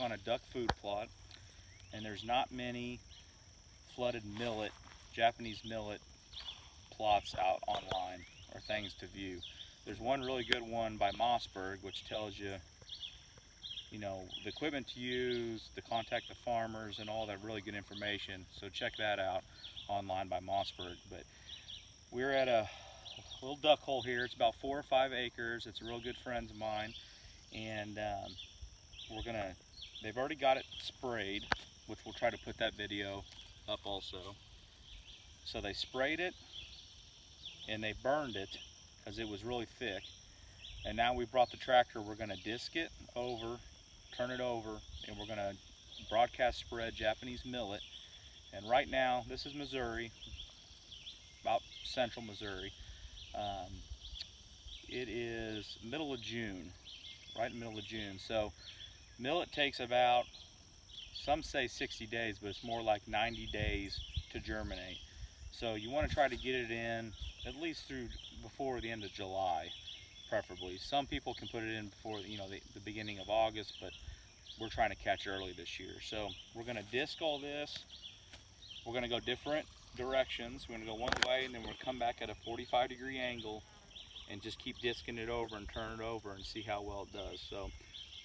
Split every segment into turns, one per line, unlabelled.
on a duck food plot, and there's not many flooded millet, Japanese millet plots out online or things to view. There's one really good one by Mossberg, which tells you, you know, the equipment to use, to contact the farmers, and all that really good information. So check that out online by Mossberg. But we're at a little duck hole here. It's about 4 or 5 acres. It's a real good friend of mine, and they've already got it sprayed, which we'll try to put that video up also. So they sprayed it and they burned it because it was really thick. And now we brought the tractor, we're gonna disc it over, turn it over, and we're gonna broadcast spread Japanese millet. And right now, this is Missouri, about central Missouri. It is middle of June, right in the middle of June. So millet takes about, some say 60 days, but it's more like 90 days to germinate. So you want to try to get it in at least through before the end of July, preferably. Some people can put it in before, you know, the beginning of August, but we're trying to catch early this year. So we're going to disc all this. We're going to go different directions. We're going to go one way, and then we're going to come back at a 45-degree angle and just keep discing it over and turn it over and see how well it does. So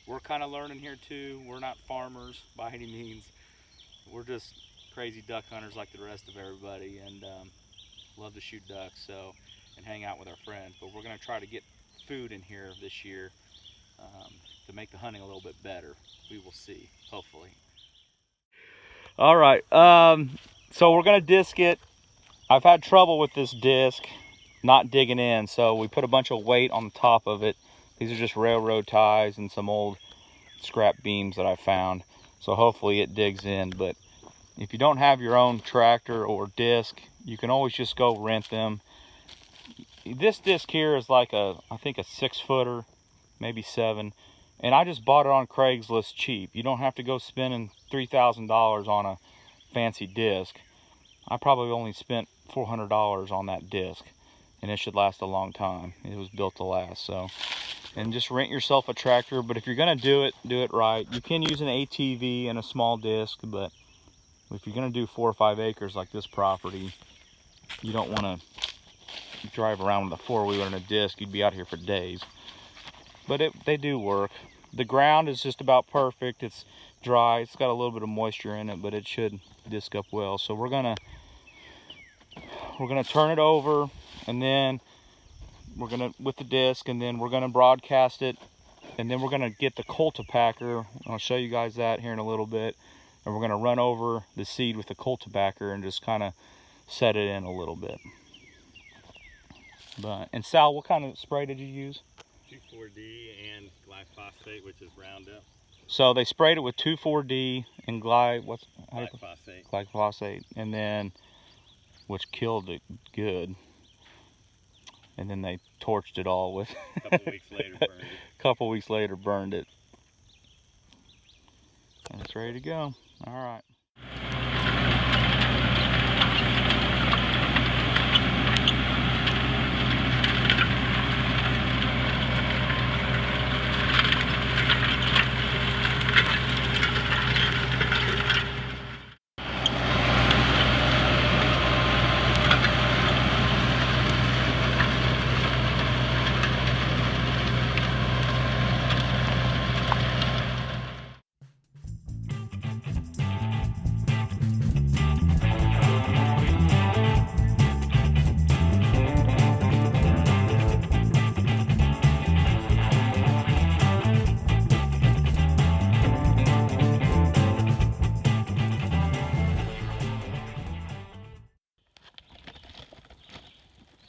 we're kind of learning here too. We're not farmers by any means. We're just crazy duck hunters like the rest of everybody, and love to shoot ducks and hang out with our friends. But we're going to try to get food in here this year to make the hunting a little bit better. We will see, hopefully. All right, so we're going to disc it. I've had trouble with this disc not digging in, so we put a bunch of weight on the top of it. These are just railroad ties and some old scrap beams that I found. So hopefully it digs in. But if you don't have your own tractor or disc, you can always just go rent them. This disc here is like I think a 6-footer, maybe 7. And I just bought it on Craigslist cheap. You don't have to go spending $3,000 on a fancy disc. I probably only spent $400 on that disc, and it should last a long time. It was built to last. So, and just rent yourself a tractor. But if you're gonna do it right. You can use an ATV and a small disc, but if you're gonna do 4 or 5 acres like this property, you don't want to drive around with a 4-wheeler and a disc. You'd be out here for days. But they do work. The ground is just about perfect. It's dry. It's got a little bit of moisture in it, but it should disc up well. So we're gonna turn it over, and then we're gonna, with the disc, and then we're gonna broadcast it, and then we're gonna get the cultipacker. I'll show you guys that here in a little bit, and we're gonna run over the seed with the cultipacker and just kind of set it in a little bit. And Sal, what kind of spray did you use?
2,4-D and glyphosate, which is Roundup.
So they sprayed it with 2,4-D and
glyphosate.
Glyphosate, and then, which killed it good. And then they torched it all with.
A couple weeks later, burned it.
Couple weeks later, burned it. And it's ready to go. All right.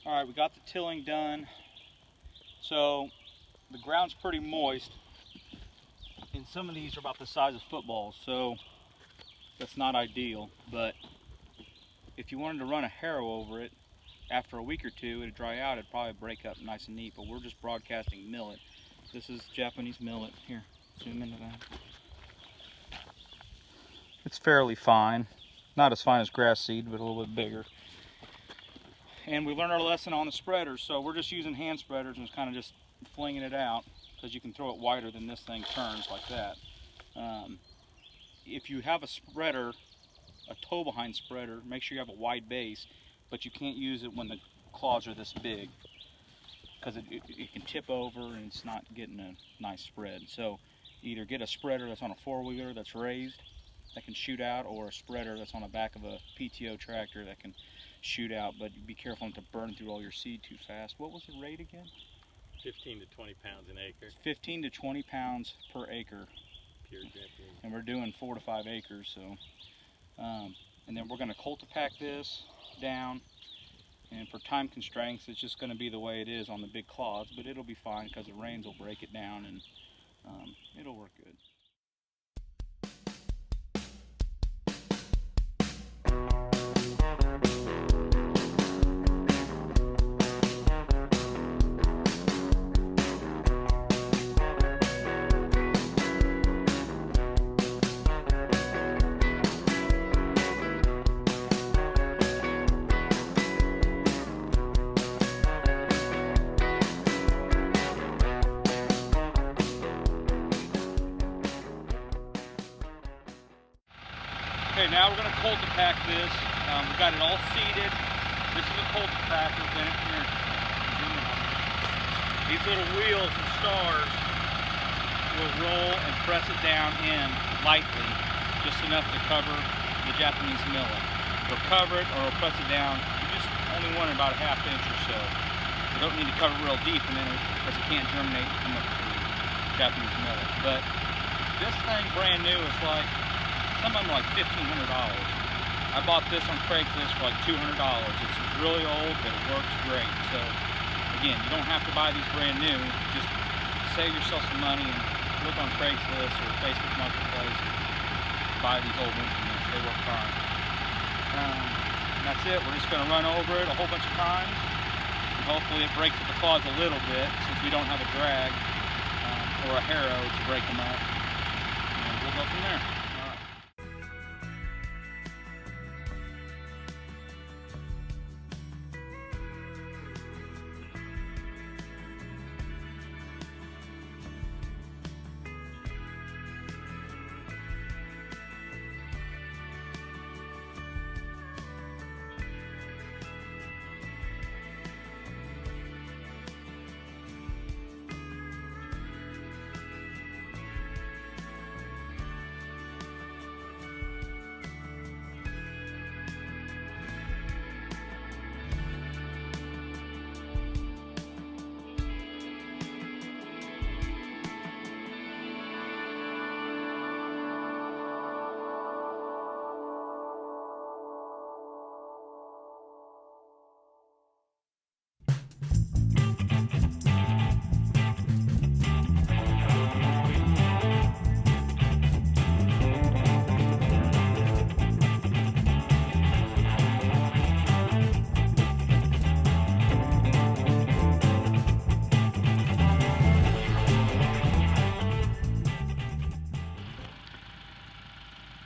All right, we got the tilling done. So the ground's pretty moist, and some of these are about the size of footballs, so that's not ideal. But if you wanted to run a harrow over it, after a week or two, it'd dry out, it'd probably break up nice and neat. But we're just broadcasting millet. This is Japanese millet. Here, zoom into that. It's fairly fine. Not as fine as grass seed, but a little bit bigger. And we learned our lesson on the spreaders, so we're just using hand spreaders and kind of just flinging it out, because you can throw it wider than this thing turns like that.
If you have a spreader, a toe behind spreader, make sure you have a wide base, but you can't use it when the claws are this big, because it can tip over and it's not getting a nice spread. So either get a spreader that's on a four-wheeler that's raised, that can shoot out, or a spreader that's on the back of a PTO tractor that can shoot out, but be careful not to burn through all your seed too fast. What was the rate again?
15 to 20 pounds an acre.
15 to 20 pounds per acre.
Pure Japanese.
And we're doing 4 to 5 acres, so. And then we're going to cultipack this down, and for time constraints it's just going to be the way it is on the big clods, but it'll be fine because the rains will break it down, and it'll work good. Okay, now we're going to cultipack this. We got it all seeded. This is a cultipacker. Here. These little wheels and stars will roll and press it down in lightly, just enough to cover the Japanese millet. It'll cover it or it'll press it down. You just only want it about a ½ inch or so. You don't need to cover it real deep, and then because it can't germinate too much for the Japanese millet. But this thing brand new is like, some of them are like $1,500. I bought this on Craigslist for like $200. It's really old, but it works great. So again, you don't have to buy these brand new. Just save yourself some money and look on Craigslist or Facebook Marketplace and buy these old implements. They work fine. And that's it. We're just going to run over it a whole bunch of times, and hopefully it breaks at the claws a little bit, since we don't have a drag or a harrow to break them up. And we'll go from there.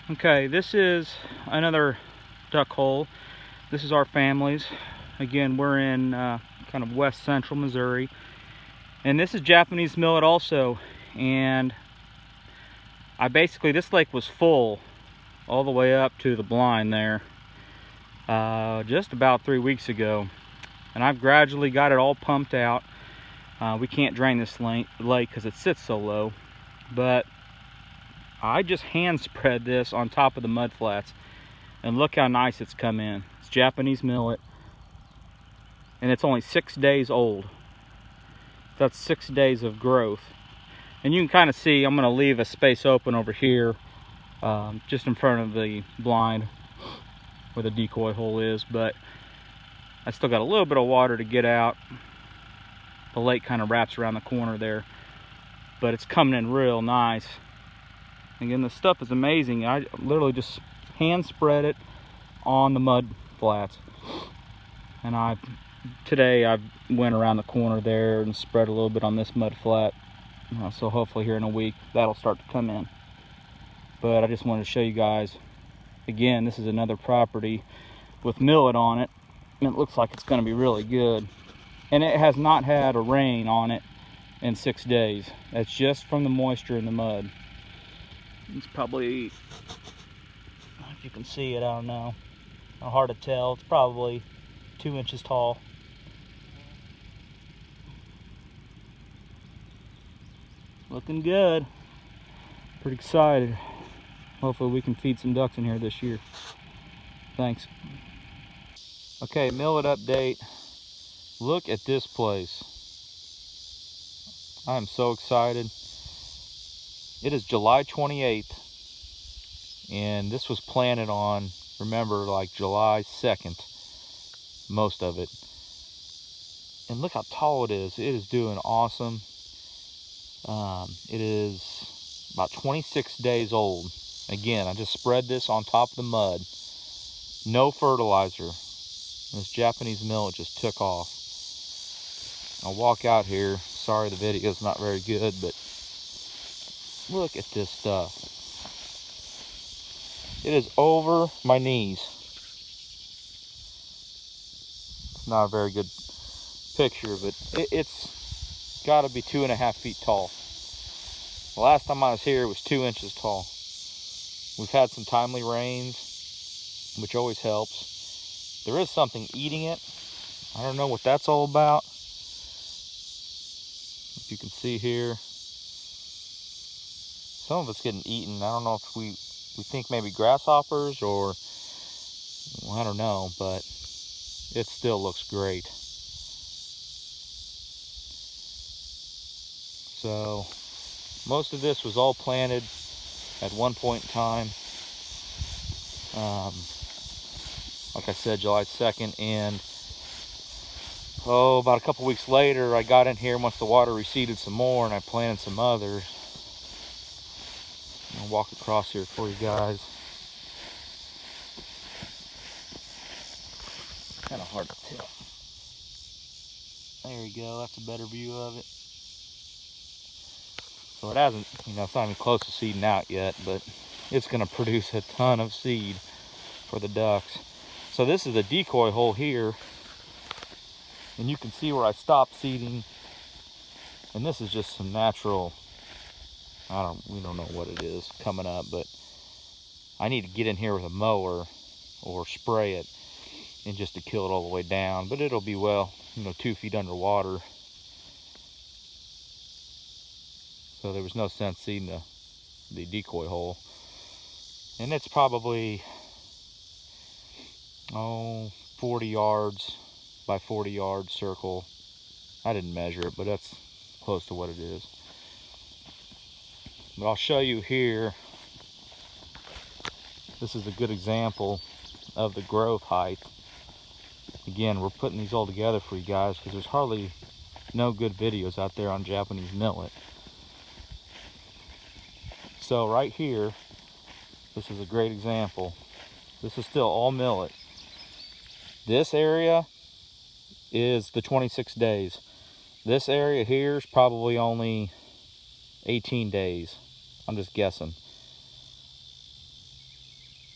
Okay, this is another duck hole. This is our family's. Again, we're in kind of west central Missouri. And this is Japanese millet also. And this lake was full all the way up to the blind there just about 3 weeks ago. And I've gradually got it all pumped out. We can't drain this lake because it sits so low. But I just hand spread this on top of the mud flats, and look how nice it's come in. It's Japanese millet, and it's only 6 days old. That's 6 days of growth. And you can kind of see, I'm going to leave a space open over here, just in front of the blind where the decoy hole is, but I still got a little bit of water to get out. The lake kind of wraps around the corner there, but it's coming in real nice. Again, this stuff is amazing. I literally just hand spread it on the mud flats. And today I went around the corner there and spread a little bit on this mud flat. So hopefully here in a week that'll start to come in. But I just wanted to show you guys, again, this is another property with millet on it. And it looks like it's going to be really good. And it has not had a rain on it in 6 days. That's just from the moisture in the mud. It's probably, if you can see it, I don't know. Hard to tell. It's probably 2 inches tall. Looking good. Pretty excited. Hopefully we can feed some ducks in here this year. Thanks. Okay, millet update. Look at this place. I am so excited. It is July 28th, and this was planted on, remember, like July 2nd, most of it. And look how tall it is. It is doing awesome. It is about 26 days old. Again, I just spread this on top of the mud. No fertilizer. This Japanese millet just took off. I'll walk out here. Sorry the video's not very good, but look at this stuff. It is over my knees. It's not a very good picture, but it's got to be 2.5 feet tall. The last time I was here, it was 2 inches tall. We've had some timely rains, which always helps. There is something eating it. I don't know what that's all about. If you can see here, some of it's getting eaten. I don't know if we think maybe grasshoppers or, well, I don't know, but it still looks great. So most of this was all planted at one point in time. Like I said, July 2nd, and about a couple weeks later, I got in here once the water receded some more, and I planted some others. I'll walk across here for you guys. Kind of hard to tell. There you go. That's a better view of it. So it hasn't, it's not even close to seeding out yet, but it's going to produce a ton of seed for the ducks. So this is a decoy hole here, and you can see where I stopped seeding. And this is just some natural, we don't know what it is coming up, but I need to get in here with a mower or spray it, and just to kill it all the way down. But it'll be 2 feet underwater. So there was no sense seeding the decoy hole. And it's probably 40 yards by 40 yard circle. I didn't measure it, but that's close to what it is. But I'll show you here. This is a good example of the growth height. Again, we're putting these all together for you guys because there's hardly no good videos out there on Japanese millet. So right here, this is a great example. This is still all millet. This area is the 26 days. This area here is probably only 18 days. I'm just guessing.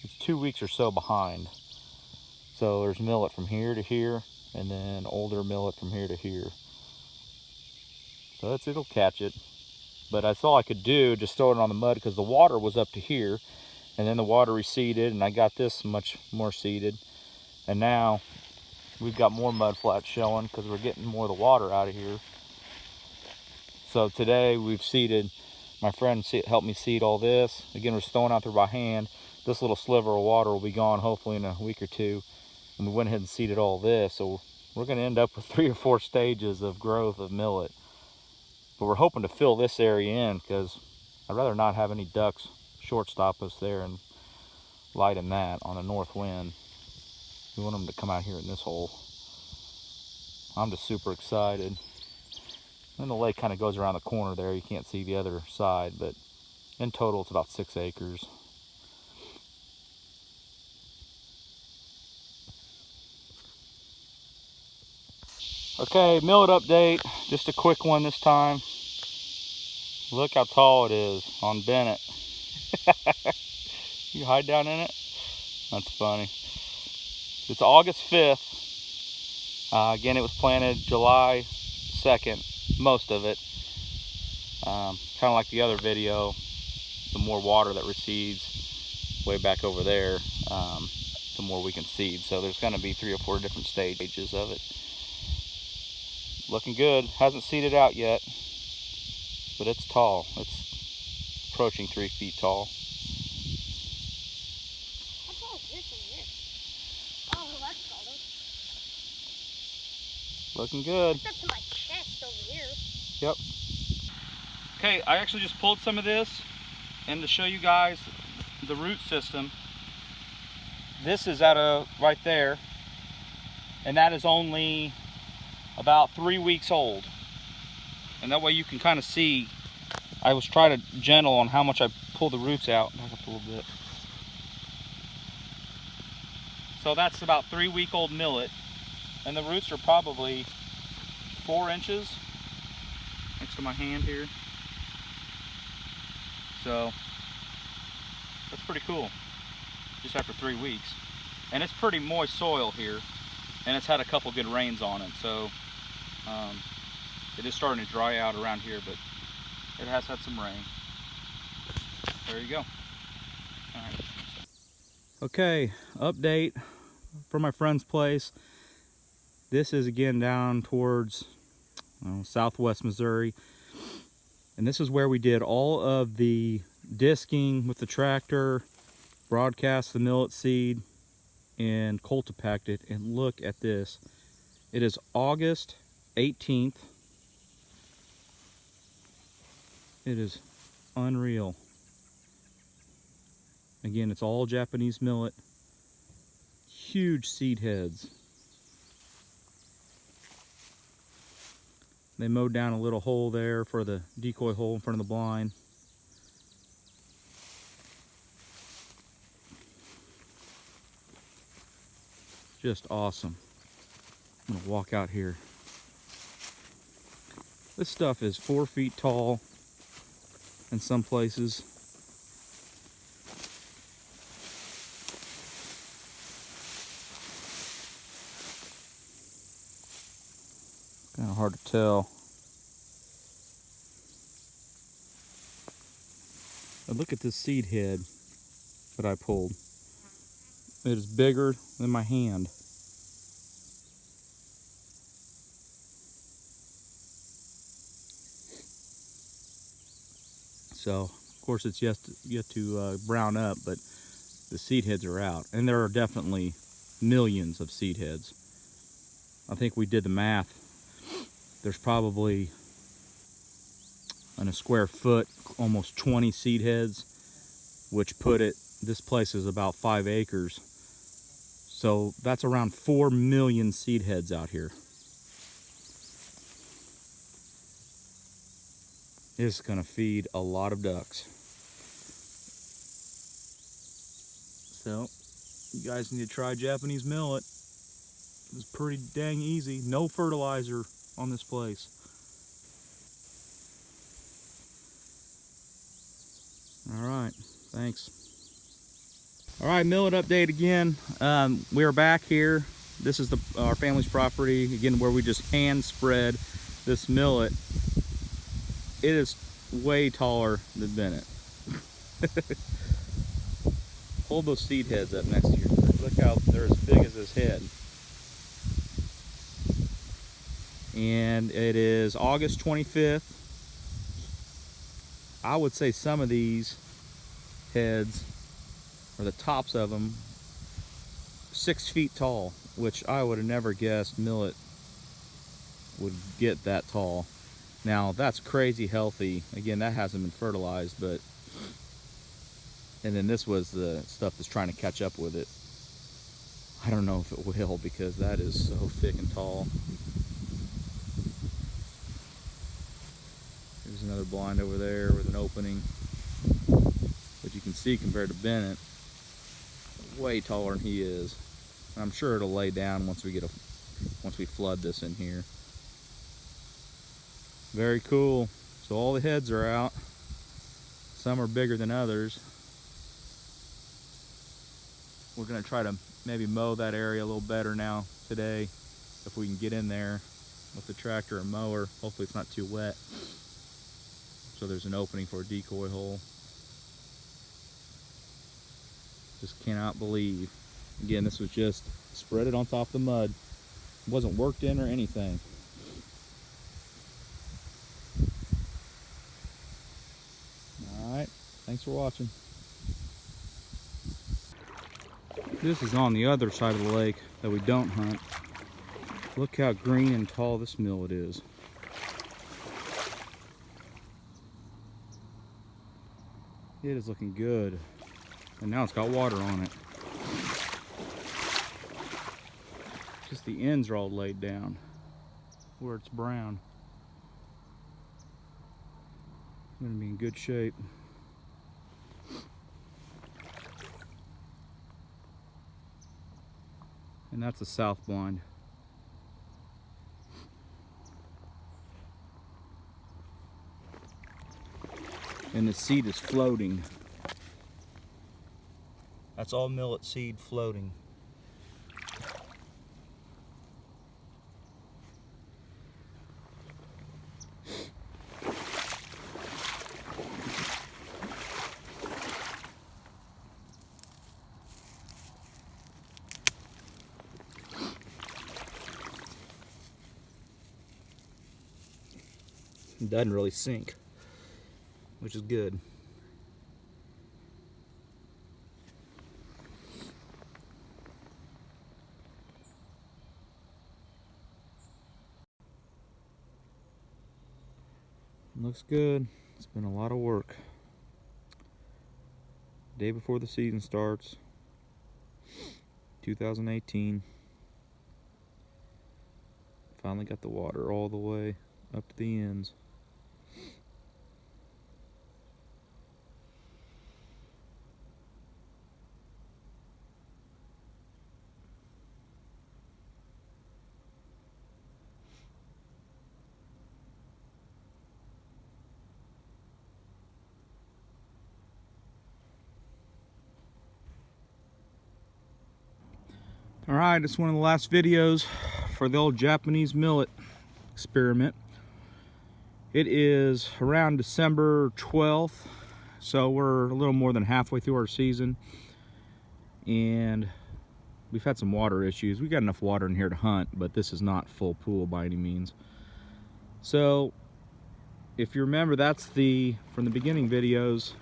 It's 2 weeks or so behind. So there's millet from here to here, and then older millet from here to here. So it'll catch it. But that's all I could do, just throw it on the mud, because the water was up to here, and then the water receded, and I got this much more seeded. And now we've got more mud flats showing because we're getting more of the water out of here. So today we've seeded, my friend helped me seed all this. Again, we're throwing out there by hand. This little sliver of water will be gone hopefully in a week or two. And we went ahead and seeded all this. So we're going to end up with 3 or 4 stages of growth of millet. But we're hoping to fill this area in because I'd rather not have any ducks shortstop us there and lighten that on a north wind. We want them to come out here in this hole. I'm just super excited. And the lake kind of goes around the corner there. You can't see the other side, but in total it's about 6 acres. Okay, millet update. Just a quick one this time. Look how tall it is on Bennett. You hide down in it? That's funny. It's August 5th. Again, it was planted July 2nd, most of it. Kind of like the other video. the more water that recedes way back over there, the more we can seed. So there's going to be 3 or 4 different stages of it. Looking good. Hasn't seeded out yet, but it's tall. It's approaching 3 feet tall.
How tall is this in here? Oh, that's taller.
Looking good.
It's up to my chest over here.
Yep. Okay, I actually just pulled some of this, and to show you guys the root system, this is right there, and that is only about 3 weeks old. And that way you can kind of see, I was trying to gentle on how much I pull the roots out. Back up a little bit. So that's about 3-week-old millet, and the roots are probably 4 inches next to my hand here. So that's pretty cool, just after 3 weeks. And it's pretty moist soil here, and it's had a couple good rains on it, so it is starting to dry out around here, but it has had some rain. There you go. All right. Okay, update from my friend's place. This is again down towards southwest Missouri, and this is where we did all of the disking with the tractor, broadcast the millet seed, and cultipacked it. And look at this. It is August 18th. It is unreal. Again, it's all Japanese millet. Huge seed heads. They mowed down a little hole there for the decoy hole in front of the blind. Just awesome. I'm gonna walk out here. This stuff is 4 feet tall in some places. Kind of hard to tell. But look at this seed head that I pulled. It is bigger than my hand. So, of course, it's yet to brown up, but the seed heads are out. And there are definitely millions of seed heads. I think we did the math. There's probably, on a square foot, almost 20 seed heads, which put it, this place is about 5 acres. So that's around 4 million seed heads out here. It's gonna feed a lot of ducks. So, you guys need to try Japanese millet. It's pretty dang easy. No fertilizer on this place. All right, thanks. All right, millet update again. We are back here. This is our family's property, again, where we just hand spread this millet. It is way taller than Bennett. Hold those seed heads up next to you. Look how they're as big as his head. And it is August 25th. I would say some of these heads, or the tops of them, 6 feet tall, which I would have never guessed millet would get that tall. Now that's crazy healthy. Again, that hasn't been fertilized, but, and then this was the stuff that's trying to catch up with it. I don't know if it will, because that is so thick and tall. There's another blind over there with an opening, but you can see compared to Bennett, way taller than he is. I'm sure it'll lay down once we flood this in here. Very cool. So all the heads are out. Some are bigger than others. We're gonna try to maybe mow that area a little better now today, if we can get in there with the tractor and mower. Hopefully it's not too wet, so there's an opening for a decoy hole. Just cannot believe. Again, this was just spread it on top of the mud. It wasn't worked in or anything. Alright, thanks for watching. This is on the other side of the lake that we don't hunt. Look how green and tall this millet is. It is looking good. And now it's got water on it. Just the ends are all laid down where it's brown. It's gonna be in good shape. And that's the south blind. And the seed is floating. That's all millet seed floating. It doesn't really sink, which is good. Looks good. It's been a lot of work. Day before the season starts, 2018. Finally got the water all the way up to the ends. Alright, it's one of the last videos for the old Japanese millet experiment. It is around December 12th, so we're a little more than halfway through our season. And we've had some water issues. We got enough water in here to hunt, but this is not full pool by any means. So, if you remember, that's from the beginning videos,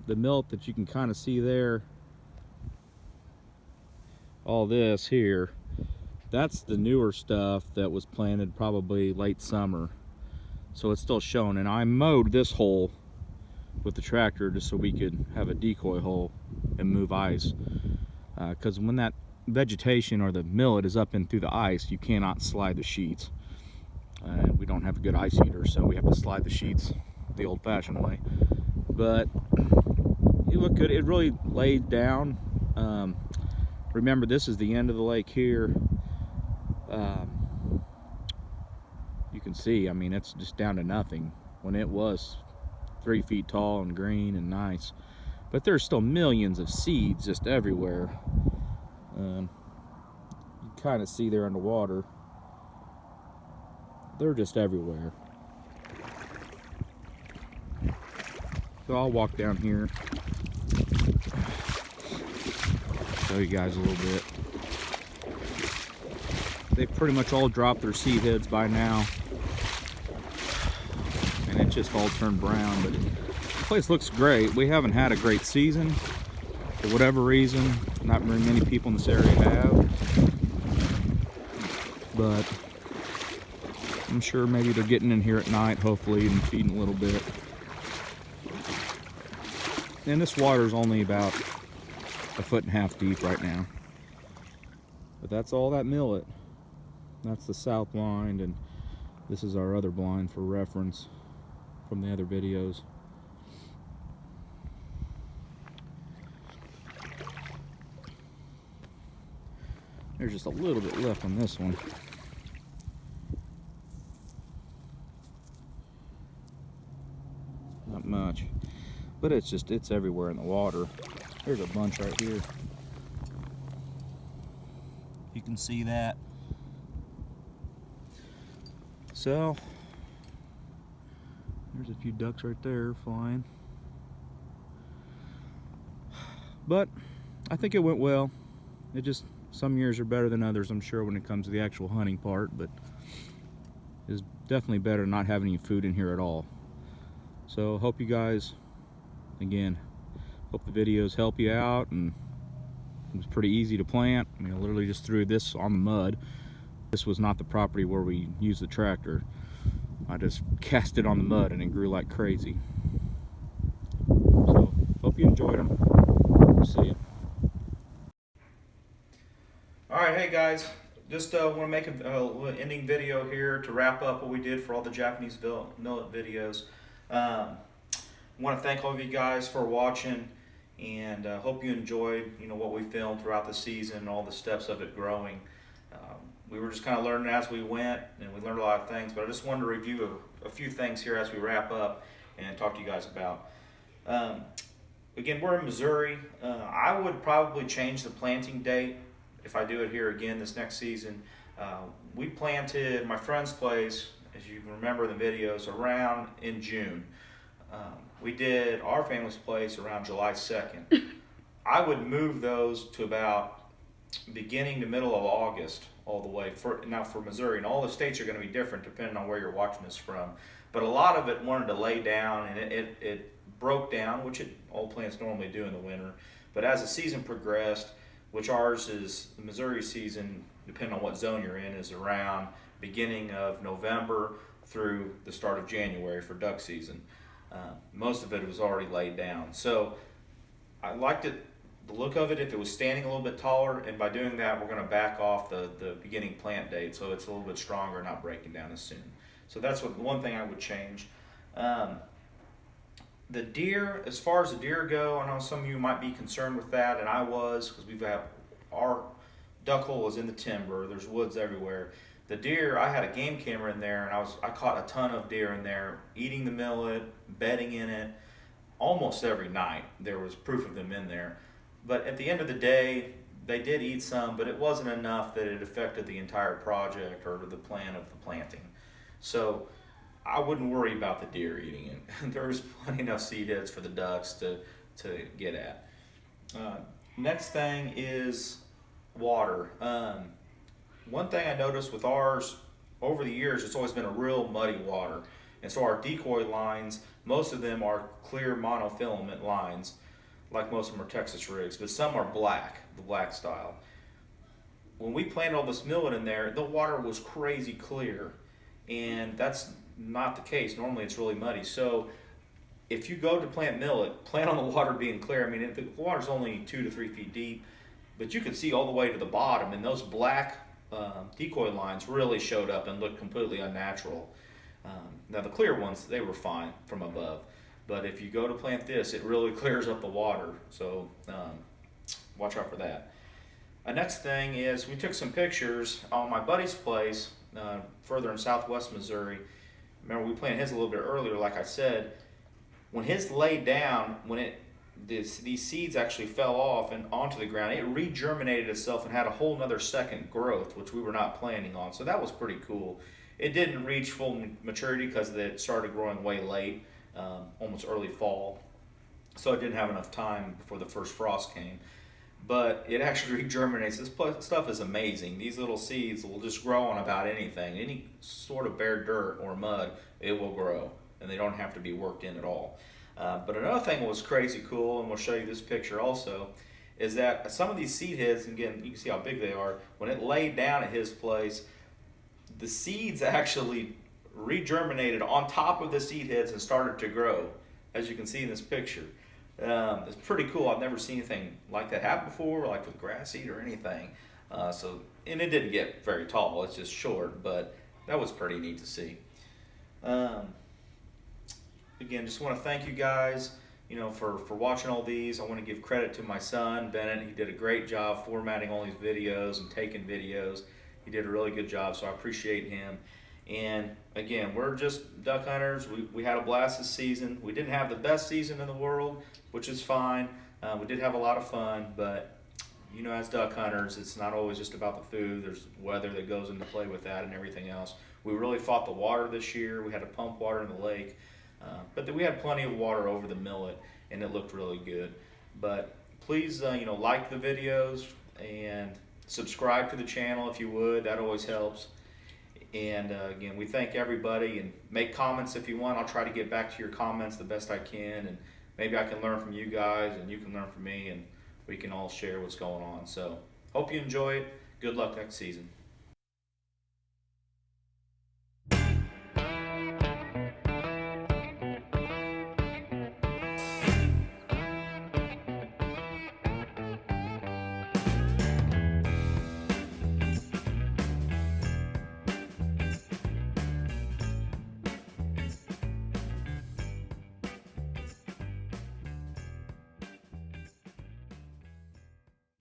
the millet that you can kind of see there. All this here, that's the newer stuff that was planted probably late summer, so it's still showing. And I mowed this hole with the tractor just so we could have a decoy hole and move ice, because when that vegetation or the millet is up in through the ice, you cannot slide the sheets. We don't have a good ice eater, so we have to slide the sheets the old-fashioned way. But it looked good. It really laid down. Remember, this is the end of the lake here. You can see, I mean, it's just down to nothing when it was 3 feet tall and green and nice. But there's still millions of seeds just everywhere. You kind of see there underwater. They're just everywhere. So I'll walk down here, show you guys a little bit. They've pretty much all dropped their seed heads by now, and it just all turned brown. But the place looks great. We haven't had a great season for whatever reason. Not very many people in this area have, but I'm sure maybe they're getting in here at night, hopefully, and feeding a little bit. And this water is only about 1.5 feet deep right now. But that's all that millet. That's the south blind, and this is our other blind for reference from the other videos. There's just a little bit left on this one. Not much, but it's everywhere in the water. There's a bunch right here. You can see that. So there's a few ducks right there flying. But I think it went well. It just, some years are better than others, I'm sure, when it comes to the actual hunting part, but it's definitely better than not having any food in here at all. So hope you guys, again, hope the videos help you out. And it was pretty easy to plant. I mean, I literally just threw this on the mud. This was not the property where we used the tractor. I just cast it on the mud and it grew like crazy. So hope you enjoyed them. See you. Alright, hey guys, just want to make a little ending video here to wrap up what we did for all the Japanese millet videos. I want to thank all of you guys for watching, and hope you enjoyed what we filmed throughout the season and all the steps of it growing. We were just kind of learning as we went, and we learned a lot of things, but I just wanted to review a few things here as we wrap up and talk to you guys about. Again, we're in Missouri. I would probably change the planting date if I do it here again this next season. We planted my friend's place, as you can remember in the videos, around in June. We did our family's place around July 2nd. I would move those to about beginning to middle of August all the way. For Missouri, and all the states are going to be different depending on where you're watching this from. But a lot of it wanted to lay down, and it broke down, which all plants normally do in the winter. But as the season progressed, which ours is, the Missouri season, depending on what zone you're in, is around beginning of November through the start of January for duck season. Most of it was already laid down. So I liked it, the look of it, if it was standing a little bit taller, and by doing that we're going to back off the beginning plant date so it's a little bit stronger, not breaking down as soon. So that's one thing I would change. The deer, as far as the deer go, I know some of you might be concerned with that, and I was, because our duck hole is in the timber, there's woods everywhere. The deer, I had a game camera in there, and I caught a ton of deer in there, eating the millet, bedding in it, almost every night there was proof of them in there. But at the end of the day, they did eat some, but it wasn't enough that it affected the entire project or the plan of the planting. So I wouldn't worry about the deer eating it. There's plenty enough seed heads for the ducks to get at. Next thing is water. One thing I noticed with ours over the years, it's always been a real muddy water. And so our decoy lines, most of them are clear monofilament lines, like most of them are Texas rigs, but some are black, the black style. When we planted all this millet in there, the water was crazy clear, and that's not the case. Normally it's really muddy. So if you go to plant millet, plan on the water being clear. I mean, the water's only 2 to 3 feet deep, but you can see all the way to the bottom, and those black decoy lines really showed up and looked completely unnatural. Now the clear ones, they were fine from above, but if you go to plant this, it really clears up the water, so watch out for that. Next thing is, we took some pictures on my buddy's place further in southwest Missouri. Remember, we planted his a little bit earlier, like I said. When his laid down, when these seeds actually fell off and onto the ground, it re-germinated itself and had a whole nother second growth, which we were not planning on. So that was pretty cool. It didn't reach full maturity because it started growing way late, almost early fall. So it didn't have enough time before the first frost came. But it actually re-germinates. This stuff is amazing. These little seeds will just grow on about anything. Any sort of bare dirt or mud, it will grow. And they don't have to be worked in at all. But another thing that was crazy cool, and we'll show you this picture also, is that some of these seed heads, and again, you can see how big they are, when it laid down at his place, the seeds actually re-germinated on top of the seed heads and started to grow, as you can see in this picture. It's pretty cool. I've never seen anything like that happen before, like with grass seed or anything. And it didn't get very tall, it's just short, but that was pretty neat to see. Again, just want to thank you guys, for watching all these. I want to give credit to my son, Bennett. He did a great job formatting all these videos and taking videos. He did a really good job, so I appreciate him. And again, we're just duck hunters. We had a blast this season. We didn't have the best season in the world, which is fine. We did have a lot of fun, but as duck hunters, it's not always just about the food. There's weather that goes into play with that and everything else. We really fought the water this year. We had to pump water in the lake. But we had plenty of water over the millet, and it looked really good. But
please like the videos and subscribe to the channel if you would. That always helps. And again, we thank everybody, and make comments if you want. I'll try to get back to your comments the best I can, and maybe I can learn from you guys and you can learn from me, and we can all share what's going on. So hope you enjoy it. Good luck next season.